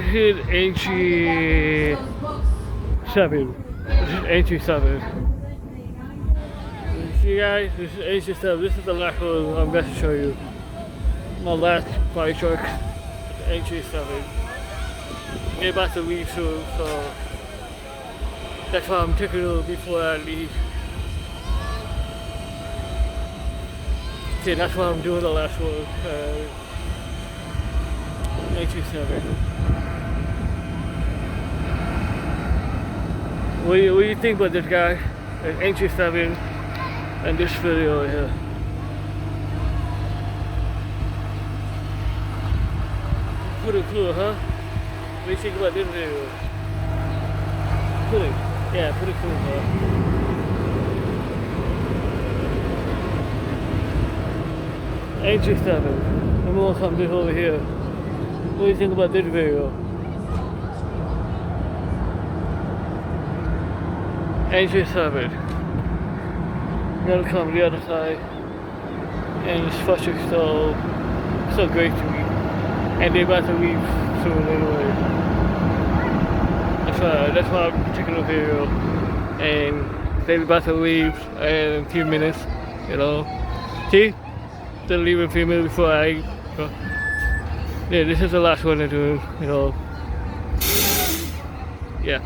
This is entry 7. This is entry 7. See guys, this is entry 7. This is the last one I'm going to show you. My last fire truck. Entry 7. We're about to leave soon, so that's why I'm taking it before I leave. See, that's why I'm doing the last one. Entry 7. What do you think about this guy? Entry 7 and this video here. Pretty cool, huh? What do you think about this video? Pretty, yeah, pretty cool, huh? Entry 7. I'm gonna come this over here. What do you think about this video? Entry 7. I'm gonna come the other side. And it's fucking so great to me. And they're about to leave soon anyway. That's why I'm taking a video. And they're about to leave in a few minutes, you know. See? They'll leave in a few minutes before I go. Yeah, this is the last one I do, you know. Yeah.